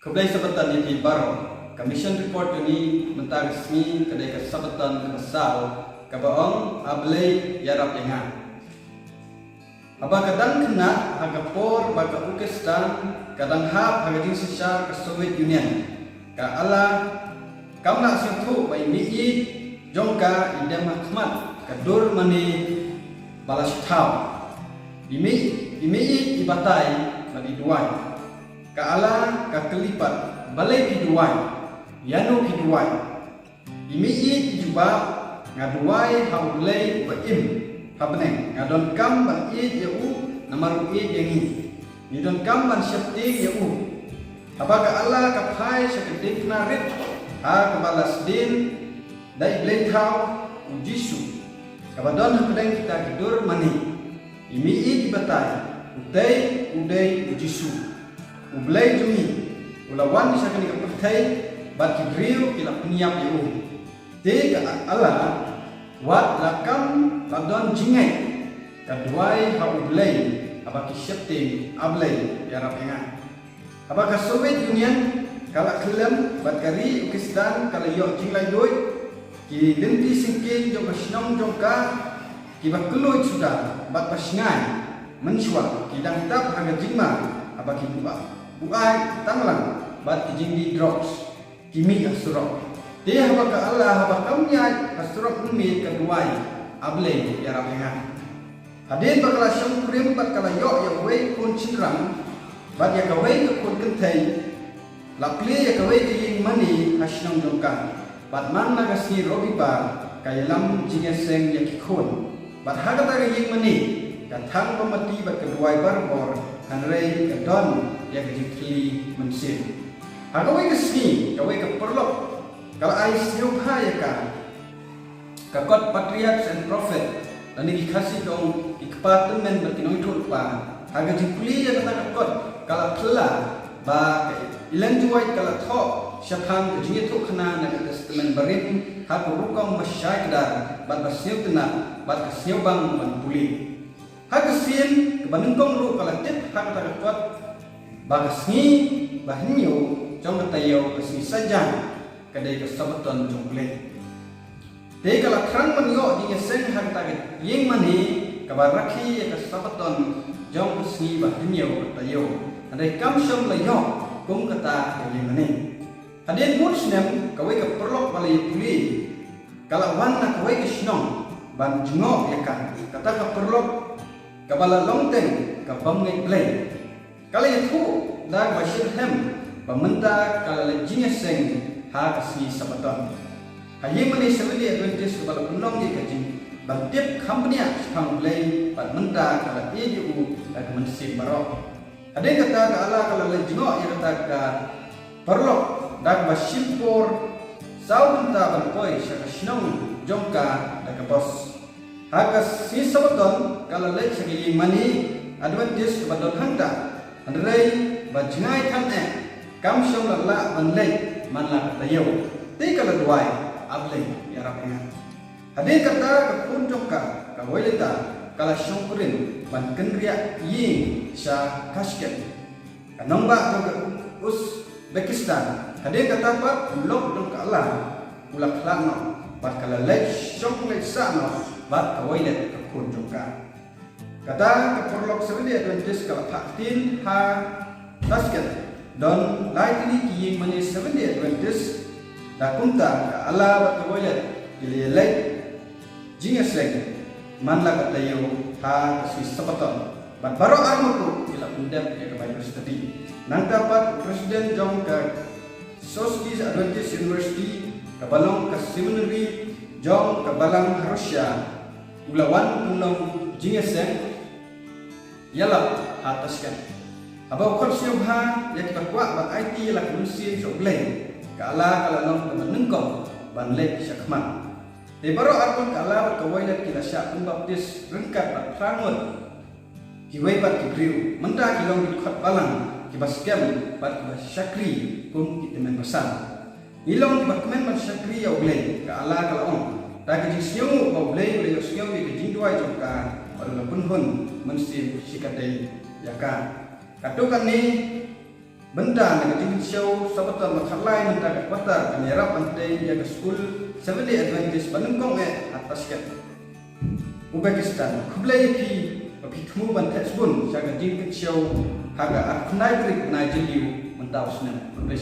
Keblai sabatan di baro, commission report ini mentang resmi kedai kesabatan kesal kabaong ablay yarap lengan. Aba kadang kena hagapor baga Ukestan kadang hap hagading sisa ke Soviet Union ka ala kamna situ bai mii jongka ida mahkamat kadur mani balas tau imi ibatai bagi duai ka ala ka kelipat balai piduai yanu piduai imi juga ngaduai haulai baim habneng ngadon kam ban yau namaru yangi ni don kam ban syapti yau abaga ala ka phai sakedik narit ha kabalas din dai blethau ujisu kabadon habneng kita gidur mani imi dibatai udai ujisu ublai jumi ulawan disakani ka pertai bat kidriu kila peniap yau te ka ala wat lakam ladon jingai kaduai haublai abaki syapti ablai yarap engan abaka Soviet Union kala kelem bat kari Ukestan kala yo jinglai doi ki denti singkin jong kasnong jongka ki bakeloi sudah bat pasingai mensuat ki dang tap haga jingma abaki buai tanglang bat ki jingdi drugs kimi asurok dia habaka Allah habakamnya asurok umi kaduai ablay yarap engan hadin bakala syam kurim bat kala yo ya wei kun cinrang bat ya kawai ke kun kentai lapli ya kawai ke yin mani hasnong jongkan bat man nagasi robi bar kailam jigeseng ya kikun bat hagata ke yin mani katang pemati bat keduai barbor hanrei kadon ya kejikli mensin hagawai ke sini kawai ke perlok kalau ais nyuha ya kan kakot patriarchs and prophet dan dikasih dong ikpatan men bertinoi tulpa haga jikuli ya kata kakot kalau telah ba ilan juai kalau thok syapang jingi tu kena na testament barin ha rukong masyaikdar bat basiu tena bat kasiu bang ban puli haga sin kebanengkong ru kalau tip ha kata kakot ba kasni bahnyo jong katayo kasni saja kadai kesabatan jonggle te kala krang manyo di seng hang taget yeng mani kabaraki ya kesabatan jong kesni bahnyo katayo andai kam syam layo kum kata yeng mani hadin muslim kawai ke perlok balai puli kala wan kawai ke snong ban jengok ya kan kata ka perlok kabala longteng ka bamngai play kala itu dak bashir hem pementa kala lejing seng ha kasih sabatan hayi mani sebeli advantage kepala penolong di kaji bantip company sepang play pat menta kala eju dak mensip barok ada kata ka ala kala lejengok ya kata ka perlok dak basimpor saunta balpoi syakasnong jongka dak bos ha kasih sabatan kala lej segi mani advantage kepada hangta andrei bajengai kan kam syong la manlei manla tayo ti kala duai ablay yarap engan hadin kata kapun jongka kawailita kala syong kurin ban kendria yi sya kasket kanong ba to Uzbekistan hadin kata pa ulok dong kala ulak lano bat kala lek syong lek sano bat kawailet kapun jongka kata keperlok sebeli advantage kala paktin ha kasket don lain ini kiying mani seven day advantage da kunta ka ala wat kaboyat ilelek jingeseng manla katayo ha kasih sapaton bat baro armoku ila undap ya kabay study nang dapat presiden jong ka Soski Adventist University kabalong ka seminary jong kabalang Russia ulawan unong jingeseng yalap ataskan abau kor siobha ya kita kuat bat IT la kunsi sobleng kala kala long temenengkong ban lek syakman te baro akon kala kawailat kila syak baptis rengkat bat rangun kiwai bat kigriu menta kilong dikot balang kibas kem bat kibas syakri pun kitemen pesan ilong kibas kemen bat syakri ya obleng kala kala ong ta kejing siung ba obleng le siung di kejing duai jongka baru pun hun mensim sikadai ya kan katukan ni benda na jing show sabatan makhalai nanta ka patar kan yarap ante ya ke school Seventh Day Adventist Banungkong atas kat Uzbekistan kublai pi khmu ban thesbun saga jing show haga akhnai brik na jiliu mentausna kublai